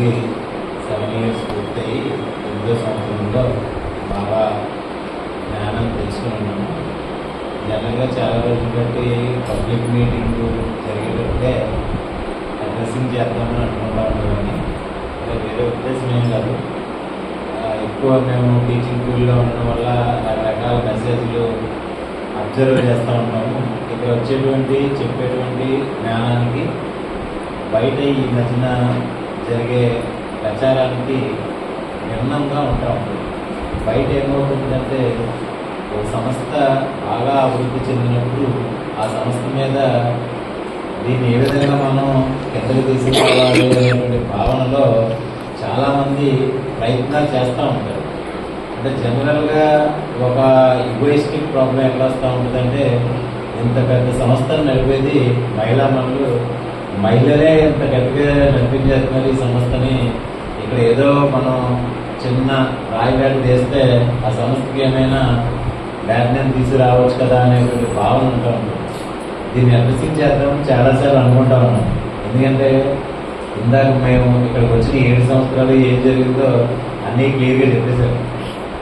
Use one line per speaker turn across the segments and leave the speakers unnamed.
ఇప్పటికి 7 years పూర్తయి 8వ సంవత్సరంలో బాగా జ్ఞానం తెలుసుకుని ఉన్నాము. జనరల్గా చాలా రోజులు బట్టి పబ్లిక్ మీటింగ్ జరిగేటప్పుడే అడ్రస్సింగ్ చేద్దామని అనుకుంటా ఉంటామని, వేరే ఉద్దేశం ఏం కాదు. ఎక్కువ మేము టీచింగ్ ఫీల్డ్లో ఉండడం వల్ల రకరకాల మెసేజ్లు అబ్జర్వ్ చేస్తూ ఉంటాము. ఇక్కడ వచ్చేటువంటి చెప్పేటువంటి జ్ఞానానికి బయట ఈ మధ్యన జరిగే ప్రచారానికి భిన్నంగా ఉంటా ఉంటుంది. బయట ఏమవుతుందంటే ఒక సంస్థ బాగా అభివృద్ధి చెందినప్పుడు ఆ సంస్థ మీద దీన్ని ఏ విధంగా మనం కిందకి తీసుకురావాలి అనేటువంటి భావనలో చాలామంది ప్రయత్నాలు చేస్తూ ఉంటారు. అంటే జనరల్గా ఒక ఈగోయిస్టిక్ ప్రాబ్లం ఎట్లా వస్తూ ఉంటుందంటే, ఇంత పెద్ద సంస్థను నడిపేది మహిళలే ఇంత గట్టిగా నడిపించేస్తున్నారు ఈ సంస్థని, ఇక్కడ ఏదో మనం చిన్న రాయిగాడు చేస్తే ఆ సంస్థకి ఏమైనా బ్యాడ్నెస్ తీసుకురావచ్చు కదా అనేటువంటి భావన ఉంటా ఉంటుంది. దీన్ని అడ్రస్సింగ్ చేద్దామని చాలాసార్లు అనుకుంటా ఉన్నాం. ఎందుకంటే ఇందాక మేము ఇక్కడికి వచ్చిన 7 సంవత్సరాలు ఏం జరిగిందో అన్నీ క్లియర్గా చెప్పేశారు.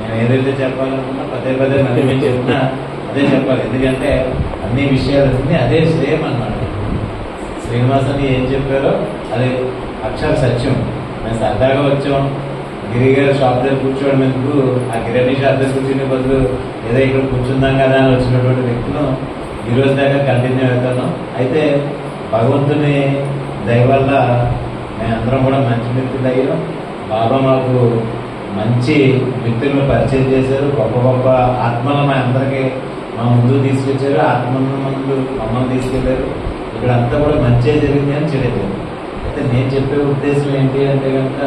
నేను ఏదైతే చెప్పాలనుకున్నా పదే మళ్ళీ మేము చెప్పినా అదే చెప్పాలి. ఎందుకంటే అన్ని విషయాలన్నీ అదే సేమ్ అన్నమాట. శ్రీనివాస్ అని ఏం చెప్పారో అది అక్షర సత్యం. మేము సరదాగా వచ్చాం, గిరి గారు షాప్ దగ్గర కూర్చోవడం ఎందుకు, ఆ గిరణి షాప్ దగ్గర కూర్చునే బదులు ఏదో ఇక్కడ కూర్చుందాం కదా అని వచ్చినటువంటి వ్యక్తులను ఈరోజు దాకా కంటిన్యూ అవుతాను. అయితే భగవంతుని దయ వల్ల మేమందరం కూడా మంచి మిత్రులు అయ్యాం. బాబా మాకు మంచి మిత్రులను పరిచయం చేశారు. గొప్ప గొప్ప ఆత్మలను మా అందరికీ మా ముందు తీసుకొచ్చారు. ఆత్మల ముందు మమ్మల్ని తీసుకెళ్లారు. ఇక్కడ అంతా కూడా మంచి జరిగింది అని తెలియదు. అయితే నేను చెప్పే ఉద్దేశం ఏంటి అంటే కనుక,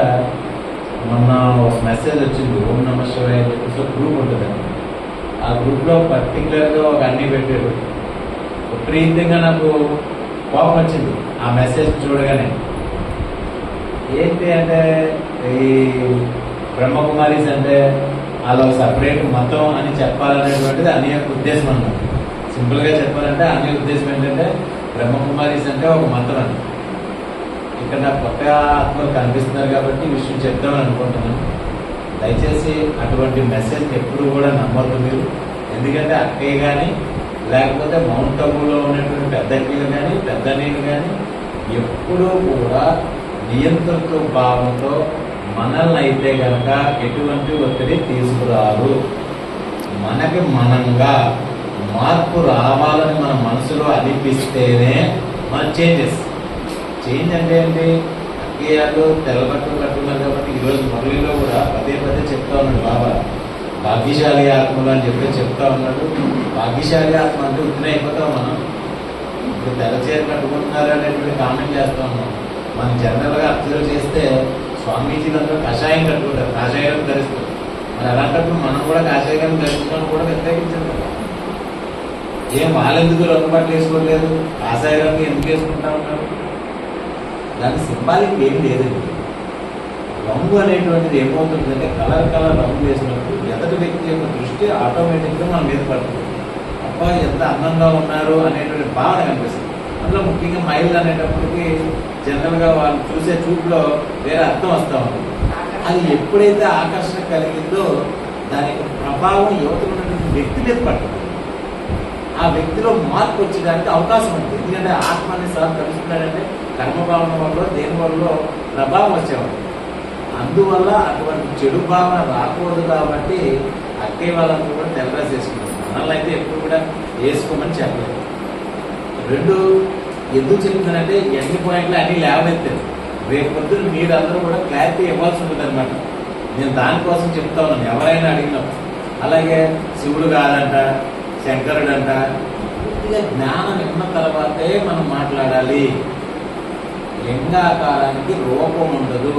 మొన్న ఒక మెసేజ్ వచ్చింది, ఓం నమః శివాయ అని చెప్పేసి ఒక గ్రూప్ ఉంటుంది. ఆ గ్రూప్లో పర్టికులర్గా ఒక అన్నీ పెట్టారు. విపరీతంగా నాకు కోపం వచ్చింది ఆ మెసేజ్ చూడగానే. ఏంటి అంటే, ఈ బ్రహ్మకుమారీస్ అంటే వాళ్ళు సపరేట్ మతం అని చెప్పాలనేటువంటిది అన్ని ఉద్దేశం అన్నమాట. సింపుల్గా చెప్పాలంటే అన్ని ఉద్దేశం ఏంటంటే బ్రహ్మకుమారీస్ అంటే ఒక మతం అని. ఇక్కడ నాకు కొత్తగా ఆత్మలు కనిపిస్తున్నారు కాబట్టి ఈ విషయం చెప్తామని అనుకుంటున్నాను. దయచేసి అటువంటి మెసేజ్ ఎప్పుడు కూడా నమ్మద్దు మీరు. ఎందుకంటే అక్కయ్య కానీ లేకపోతే మౌంట్ అబూలో ఉన్నటువంటి పెద్దక్కలు కానీ పెద్దనీళ్ళు కానీ ఎప్పుడూ కూడా నియంత్రిత భావంతో మనల్ని అయితే కనుక ఎటువంటి ఒత్తిడి తీసుకురారు. మనకి మనంగా మార్పు రావాలని మన మనసులో అనిపిస్తేనే మన చేంజ్ అంటే ఏంటి, అక్కయ్యాలు తెల్లబట్టలు కట్టున్నారు కాబట్టి ఈరోజు మురళిలో కూడా పదే చెప్తా ఉన్నాడు బాబా, భాగ్యశాలి ఆత్మలు అని చెప్పి చెప్తా ఉన్నాడు. భాగ్యశాలి ఆత్మ అంటే ఉత్తిన అయిపోతాం మనం. ఇప్పుడు తెల్లచీర కట్టుకుంటున్నారు అనేటువంటి కామెంట్ చేస్తా ఉన్నాం. మనం జనరల్గా అబ్జర్వ్ చేస్తే స్వామీజీలు అందరూ కషాయం కట్టుకుంటారు, కాషాయం ధరిస్తారు. మరి అలాంటప్పుడు మనం కూడా కాషాయం ధరించడం కూడా వ్యతిరేకించారు కదా. ఏం వాళ్ళెందుకు రంగుబాట్లు వేసుకోలేదు, కాషాయ రంగు ఎందుకు వేసుకుంటా ఉన్నారు? దాని సింబాలిక్ ఏం లేదండి. రంగు అనేటువంటిది ఏమవుతుందంటే కలర్ రంగు వేసినప్పుడు ఎదటి వ్యక్తి యొక్క దృష్టి ఆటోమేటిక్గా మన మీద పడుతుంది. అబ్బా ఎంత అందంగా ఉన్నారు అనేటువంటి భావన కనిపిస్తుంది. అందులో ముఖ్యంగా మహిళలు అనేటప్పటికి జనరల్గా వాళ్ళు చూసే చూపులో వేరే అర్థం వస్తూ ఉంటుంది. అది ఎప్పుడైతే ఆకర్షణ కలిగిందో దాని యొక్క ప్రభావం యువతలో ఉన్నటువంటి వ్యక్తి మీద పడుతుంది. ఆ వ్యక్తిలో మార్పు వచ్చేదానికి అవకాశం ఉంది. ఎందుకంటే ఆత్మని సార్ కలుస్తున్నాడంటే కర్మభావన వల్ల దేని వల్ల ప్రభావం వచ్చేవాడు. అందువల్ల అటువంటి చెడు భావన రాకూడదు కాబట్టి అక్కయ్య వాళ్ళందరూ కూడా తెల్లరాసి వేసుకుంటారు. మనల్ని అయితే ఎప్పుడు కూడా వేసుకోమని చెప్పలేదు. 2 ఎందుకు చెప్తానంటే ఎన్ని పాయింట్లు అన్ని లేవనెత్తారు. రేపు పొద్దున్న మీరందరూ కూడా క్లారిటీ ఇవ్వాల్సి ఉంటుంది అనమాట. నేను దానికోసం చెప్తా ఉన్నాను ఎవరైనా అడిగినప్పుడు. అలాగే శివుడు కాదంట, శంకరుడు అంట, పూర్తిగా జ్ఞానం విన్న తర్వాతే మనం మాట్లాడాలి. లింగాకారానికి రూపం ఉండదు.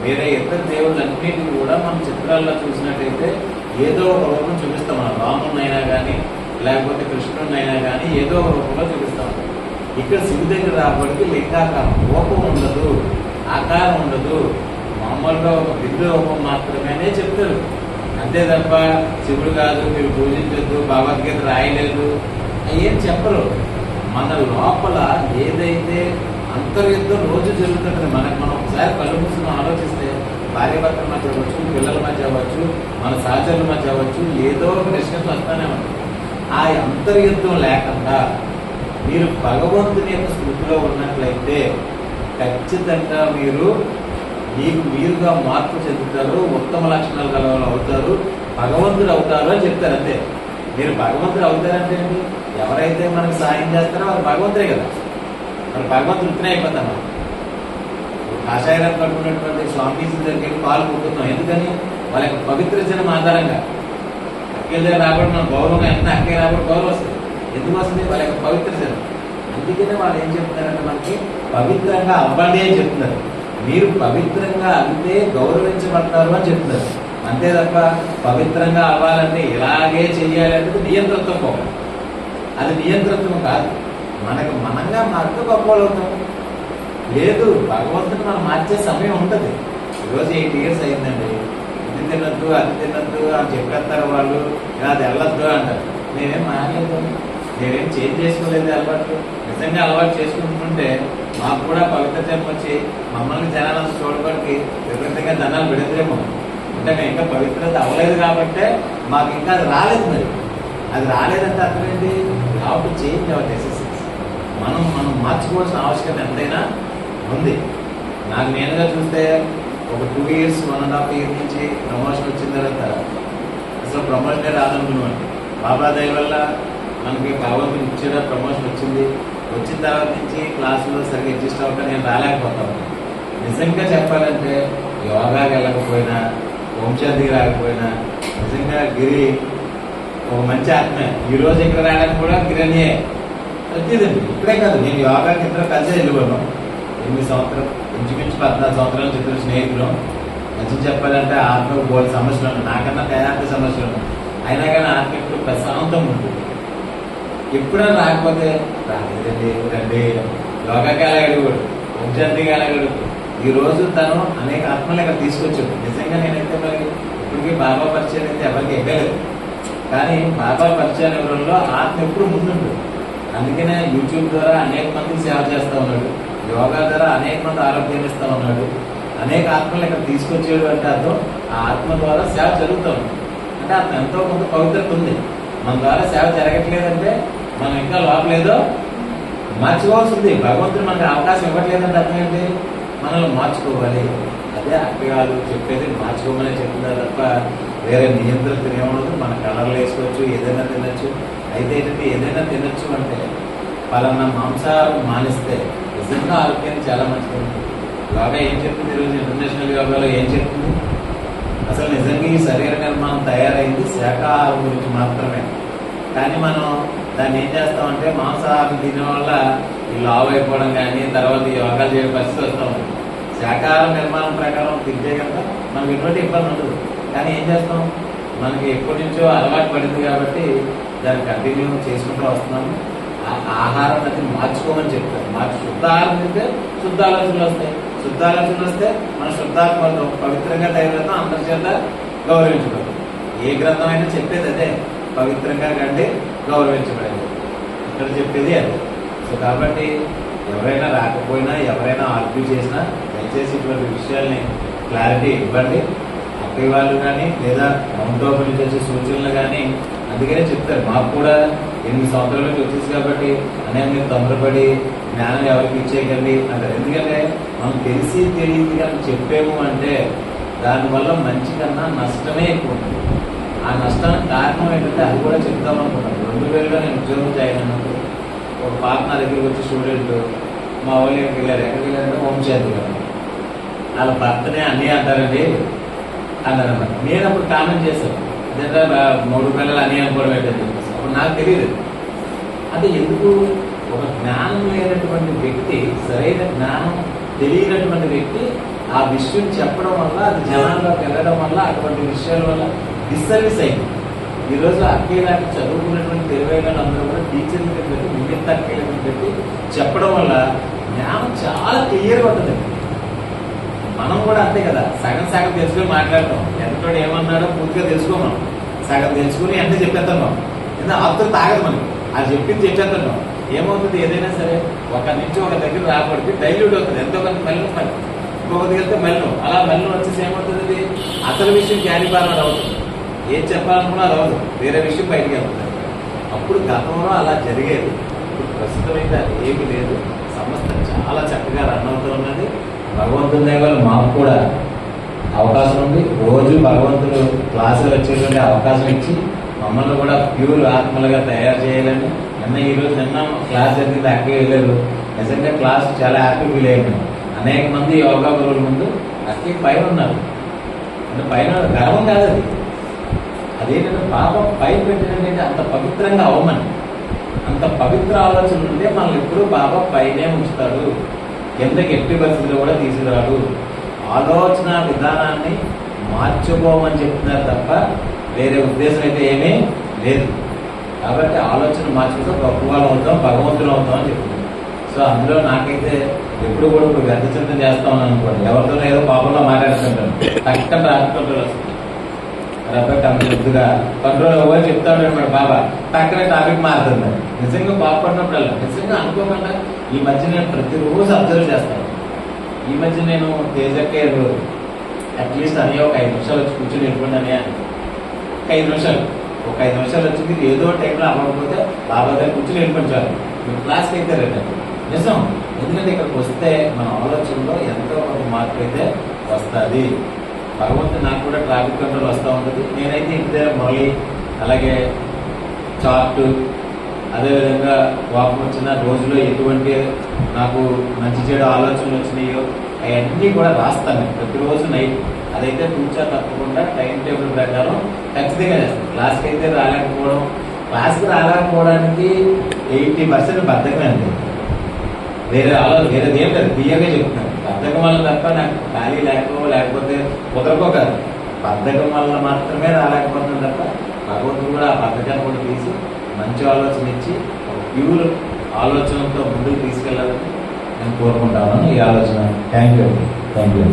వేరే ఇతర దేవుళ్ళన్నిటిని కూడా మనం చిత్రాల్లో చూసినట్టయితే ఏదో ఒక రూపం చూపిస్తాం. మనం రాముడినైనా కానీ లేకపోతే కృష్ణుడినైనా కానీ ఏదో ఒక రూపంలో చూపిస్తాం. ఇక్కడ శివుడి దగ్గర రాబడికి లింగాకారం రూపం ఉండదు, ఆకారం ఉండదు. మామూలుగా ఒక బిందు రూపం మాత్రమేనే చెప్తారు. అంతే తప్ప శివుడు కాదు, మీరు పూజించద్దు, భగవద్గీత రాయలేదు ఏం చెప్పరు. మన లోపల ఏదైతే అంతర్యుద్ధం రోజు జరుగుతుంటుంది. మనం ఒకసారి కళ్ళు మూసుకుని ఆలోచిస్తే భార్య భర్తల మధ్య అవ్వచ్చు, పిల్లల మధ్య అవ్వచ్చు, మన సహచరుల మధ్య అవ్వచ్చు, ఏదో ఒక డిస్కషన్ వస్తానే ఉంటుంది. ఆ అంతర్యుద్ధం లేకుండా మీరు భగవంతుని యొక్క స్మృతిలో ఉన్నట్లయితే ఖచ్చితంగా మీరు మీరుగా మార్పు చెందుతారు, ఉత్తమ లక్షణాలు గల అవుతారు, భగవంతుడు అవుతారు అని చెప్తారు. అంతే. మీరు భగవంతుడు అవుతారంటే ఏంటి? ఎవరైతే మనకు సాయం చేస్తారో వాళ్ళు భగవంతుడే కదా. మరి భగవంతుడు ఉత్తనే అయిపోతాం. మనం కాషాయం కట్టుకున్నటువంటి స్వామీజీ దగ్గరికి పాలు పుట్టుతున్నాం. ఎందుకని? వాళ్ళ యొక్క పవిత్ర జనం ఆధారంగా. అక్కల దగ్గర రాబడి మనం గౌరవంగా ఎంత అక్కయ్య రాబడి గౌరవం వస్తుంది. ఎందుకు వస్తుంది? వాళ్ళ యొక్క పవిత్ర జనం. అందుకనే వాళ్ళు ఏం చెప్తున్నారంటే మనకి పవిత్రంగా అవ్వండి అని చెప్తున్నారు. మీరు పవిత్రంగా అవితే గౌరవించబడతారు అని చెప్తున్నారు. అంతే తప్ప పవిత్రంగా అవ్వాలంటే ఇలాగే చెయ్యాలంటే నియంత్రణతో పోవాలి. అది నియంత్రణం కాదు. మనకు మనంగా మారితే గొప్పలు అవుతాం. లేదు, భగవంతుని మనం మార్చే సమయం ఉంటుంది. ఈరోజు 8 years అయిందండి. ఇది తినద్దు అది తినద్దు అని చెప్పేస్తారు వాళ్ళు. అది వెళ్ళొద్దు అంటారు. నేనేం మారలేదు, నేనేం చేంజ్ చేసుకోలేదు. అలవాటు నిజంగా అలవాటు చేసుకుంటుంటే మాకు కూడా పవిత్ర జన్మ వచ్చి మమ్మల్ని జనాలను చూడబడికి విపరీతంగా ధనాలు పెడతారేమో. అంటే మేము ఇంకా పవిత్రత అవ్వలేదు కాబట్టే మాకు ఇంకా అది రాలేదు. మరి అది రాలేదంటే అర్థం ఏంటి? How to change our decisions. మనం మార్చుకోవాల్సిన ఆవశ్యకత ఎంతైనా ఉంది. నాకు నేనుగా చూస్తే ఒక 2 years 1.5 years నుంచి ప్రమోషన్ వచ్చిన తర్వాత అసలు ప్రమోషనే రాదనుకున్నాను. బాబా దయ వల్ల మనకి భగవంతుని ఇచ్చిన ప్రమోషన్ వచ్చింది. వచ్చిన తర్వాత నుంచి క్లాసులో సరిగ్గా అడ్జస్ట్ అవ్వక నేను రాలేకపోతాను. నిజంగా చెప్పాలంటే యోగాకి వెళ్ళకపోయినా, వంశానికి రాకపోయినా, నిజంగా గిరి ఒక మంచి ఆత్మే. ఈ రోజు ఇక్కడ రావడానికి కూడా గిరినే వచ్చిందండి. ఇక్కడే కాదు, నేను యోగాకి ఇద్దరు కలిసే వెళ్ళిపోయాను. 8 సంవత్సరాలు, ఇంచుమించు 14 సంవత్సరాల ఇద్దరు స్నేహితులు. మంచి చెప్పాలంటే ఆత్మకు బోల్ సమస్యలు ఉన్నాయి. నాకన్నా తయారు సమస్యలు ఉన్నాయి. అయినా కానీ ఆత్మ ఎప్పుడు ప్రశాంతం ఉంటుంది. ఎప్పుడైనా రాకపోతే రండి రండి, యోగాకి అలాగడు, వంశానికి అలాగడు. ఈ రోజు తను అనేక ఆత్మలు ఇక్కడ తీసుకొచ్చాడు. నిజంగా నేనైతే మరి ఇప్పటికీ బాబా పరిచయం అయితే ఎవరికి ఎక్కలేదు. కానీ బాబా పరిచయం ఎవరిలో ఆత్మ ఎప్పుడు ముందుంటుంది. అందుకనే యూట్యూబ్ ద్వారా అనేక మందికి సేవ చేస్తూ ఉన్నాడు. యోగా ద్వారా అనేక మంది ఆరోగ్యం ఇస్తూ ఉన్నాడు. అనేక ఆత్మలు ఇక్కడ తీసుకొచ్చేడు అంటే అర్థం ఆ ఆత్మ ద్వారా సేవ జరుగుతూ ఉంది. అంటే అతను ఎంతో కొంత పవిత్రత ఉంది. మన ద్వారా సేవ జరగట్లేదంటే మనం ఇంకా లోపలేదో మార్చుకోవాల్సి ఉంది. భగవంతుడు మనకి అవకాశం ఇవ్వట్లేదంటే అర్థం ఏంటి? మనల్ని మార్చుకోవాలి. అదే అక్కగారు చెప్పేది, మార్చుకోమని చెప్తున్నారు తప్ప వేరే నియంత్రణ ఏమవుతుంది. మన కలర్లు వేసుకోవచ్చు, ఏదైనా తినచ్చు. అయితే ఏంటంటే ఏదైనా తినచ్చు అంటే పలానా మాంసాహారం మానేస్తే నిజంగా ఆరోగ్యానికి చాలా మంచిగా ఉంటుంది. యోగా ఏం చెప్తుంది? ఈరోజు ఇంటర్నేషనల్ యోగాలో ఏం చెప్తుంది? అసలు నిజంగా ఈ శరీర నిర్మాణం తయారైంది శాకాహారం గురించి మాత్రమే. కానీ మనం దాన్ని ఏం చేస్తామంటే మాంసాహారం తినడం వల్ల ఈ లావు అయిపోవడం కానీ తర్వాత యోగా చేయడం పరిస్థితి వస్తూ ఉంటుంది. శాకాహారం నిర్మాణం ప్రకారం తింటే కనుక మనకి ఎటువంటి ఇబ్బంది ఉండదు. కానీ ఏం చేస్తాం? మనకి ఎప్పటి నుంచో అలవాటు పడింది కాబట్టి దాన్ని కంటిన్యూ చేసుకుంటూ వస్తున్నాము. ఆహారం అది మార్చుకోమని చెప్తారు. శుద్ధ ఆహారం తింటే శుద్ధ ఆలోచనలు వస్తాయి. శుద్ధ ఆలోచనలు వస్తే మనం శుద్ధాత్మతో పవిత్రంగా తయారవుతాం. అందరి చేత గౌరవించబడతాం. ఏ గ్రంథం అయినా చెప్పేది అదే, పవిత్రంగా కంటే గౌరవించబడేది. ఇక్కడ చెప్పేది అదే. సో కాబట్టి ఎవరైనా రాకపోయినా, ఎవరైనా ఆర్గ్యూ చేసినా దయచేసి ఇటువంటి విషయాల్ని క్లారిటీ ఇవ్వండి. అక్కడి వాళ్ళు కానీ లేదా మౌంటోపు నుంచి వచ్చే సూచనలు కానీ అందుకనే చెప్తారు. మాకు కూడా 8 సంవత్సరాల నుంచి వచ్చేసి కాబట్టి అనే మీరు తొందరపడి జ్ఞానం ఎవరికి ఇచ్చేయకండి అంటారు. ఎందుకంటే మనం తెలిసి తెలియదు కానీ చెప్పేము అంటే దానివల్ల మంచి కన్నా నష్టమే ఎక్కువ ఉంటుంది. ఆ నష్టానికి కారణం ఏంటంటే అది కూడా చెప్తాం అనుకున్నాను. 2000లో నేను ఉద్యోగం జాయిన్ అయినప్పుడు ఒక పాప నా దగ్గరికి వచ్చి స్టూడెంట్ మా వాళ్ళు ఎక్కడికి వెళ్ళారు. ఎక్కడికి వెళ్ళారంటే వంశాంతి గారు. వాళ్ళ భర్తనే అన్నీ అంటారండి అన్నారన్నమాట. నేను అప్పుడు కామెంట్ చేశాను, అదేంటే 3 పిల్లలు అన్నీ అనుకోవడం ఏంటంటే అప్పుడు నాకు తెలియదు. అంటే ఎందుకు ఒక జ్ఞానం లేనటువంటి వ్యక్తి, సరైన జ్ఞానం తెలియనటువంటి వ్యక్తి ఆ విషయం చెప్పడం వల్ల, అది జనాల్లోకి వెళ్ళడం వల్ల, అటువంటి విషయాల వల్ల డిస్సర్వీస్ అయింది. ఈరోజు అక్కయ్యలాంటి చదువుకున్నటువంటి 20,000 అందరూ కూడా టీచర్లు పెట్టి మిగతా అక్కయ్యలను పెట్టి చెప్పడం వల్ల జ్ఞానం చాలా క్లియర్గా ఉంటుంది. మనం కూడా అంతే కదా, సగం సగం తెలుసుకొని మాట్లాడతాం. ఎంతటోడు ఏమన్నాడో పూర్తిగా తెలుసుకో. మనం సగం తెలుసుకుని ఎంత చెప్పేస్తాం. మనం ఎందుకంటే ఆత్మ తాగదు మనకి. అది చెప్పింది చెప్పేస్తాం. ఏమవుతుంది ఏదైనా సరే ఒక నుంచి ఒక దగ్గర రాకూడదు డైల్యూట్ అవుతుంది, ఎంతో కొంత మెల్లు మళ్ళీ ఇంకొకటి వెళ్తే మెల్లు, అలా మెల్లు వచ్చేసి ఏమవుతుంది అసలు విషయం క్యారీ ఫార్వర్డ్ అవుతుంది, ఏం చెప్పాలనుకున్నా అది అవుతుంది, వేరే విషయం బయటికి వెళ్తుంది. అప్పుడు గతంలో అలా జరిగేది, ఇప్పుడు ప్రస్తుతం అయితే అది ఏమీ లేదు. సంస్థ చాలా చక్కగా రన్ అవుతూ ఉన్నది. భగవంతుని దయ వల్ల మాకు కూడా అవకాశం ఉంది. రోజు భగవంతుడు క్లాసులు వచ్చేటువంటి అవకాశం ఇచ్చి మమ్మల్ని కూడా ప్యూర్ ఆత్మలుగా తయారు చేయాలని నిన్న క్లాస్ జరిగింది, అక్కడికి వెళ్ళారు. నిజంగా క్లాస్ చాలా హ్యాపీ ఫీల్ అయ్యాను. అనేక మంది యోగా గురువుల ముందు అక్కడికి పైన ఉన్నారు, అంటే పైన గర్వం కాదు అది, అదేంటంటే పాపం పైన పెట్టినట్టు అంత పవిత్రంగా అవ్వమని, అంత పవిత్ర ఆలోచన ఉంటే మనల్ని ఎప్పుడూ బాబా పైనే ఉంచుతాడు, కిందకి ఎట్టి పరిస్థితులు కూడా తీసుకురాడు. ఆలోచన విధానాన్ని మార్చుకోమని చెప్తున్నారు తప్ప వేరే ఉద్దేశం అయితే ఏమీ లేదు. కాబట్టి ఆలోచన మార్చుకుంటే గొప్పవాళ్ళు అవుతాం, భగవంతులు అవుతాం అని చెప్తున్నారు. సో అందులో నాకైతే ఎప్పుడు కూడా ఇప్పుడు గత చింతన చేస్తా ఉన్నాను అనుకోండి, ఎవరితోనో ఏదో పాపంలో మాట్లాడుతుంటాను, టక్కన రాకపోతే రబ్బట్ అంత ముద్దుగా కంట్రోల్ అవ్వాలి చెప్తాడు అనమాట బాబా, టక్కనే టాపిక్ మారుతుంది. నిజంగా బాగుపడినప్పుడల్లా నిజంగా అనుకోకుండా ఈ మధ్య నేను ప్రతిరోజు అబ్జర్వ్ చేస్తాను. ఈ మధ్య నేను తేజకే అట్లీస్ట్ అని ఒక 5 నిమిషాలు వచ్చి కూర్చొని వెళ్ళిపోండి అని, ఒక 5 నిమిషాలు వచ్చి ఏదో టైంలో అవ్వకపోతే బాబా దగ్గర కూర్చొని వెళ్ళిపోయించాలి. మీరు క్లాస్కి అయితే రండి, నిజం. ఎందుకంటే ఇక్కడికి వస్తే మన ఆలోచనలో ఎంతో కొంత మార్పు అయితే వస్తుంది. భగవంతుడు నాకు కూడా ట్రాఫిక్ కంట్రోల్ వస్తూ ఉంటుంది. నేనైతే ఇంటి దగ్గర మొరలి, అలాగే చార్టు, అదేవిధంగా వాక్ వచ్చిన రోజులో ఎటువంటి నాకు మంచి చెడు ఆలోచనలు వచ్చినాయో అవన్నీ కూడా రాస్తాను ప్రతిరోజు నైట్. అదైతే కూర్చో తప్పకుండా టైం టేబుల్ ప్రకారం ఖచ్చితంగా చేస్తాను. క్లాస్కి అయితే రాలేకపోవడం, క్లాస్కి రాలేకపోవడానికి 80% బద్ధకం అండి, వేరే వేరేది ఏం లేదు. క్లియర్గా చెప్తున్నాను, బద్ధకం వల్ల తప్ప నాకు ఖాళీ లేకపోతే కుదరకోకాదు, బద్ధకం వల్ల మాత్రమే రాలేకపోతున్నాను తప్ప భగవంతుడు కూడా ఆ బద్ధకాన్ని కూడా తీసి మంచి ఆలోచన ఇచ్చి ఒక ప్యూర్ ఆలోచనతో ముందుకు తీసుకెళ్ళాలని నేను కోరుకుంటాను. ఈ ఆలోచన థ్యాంక్ యూ.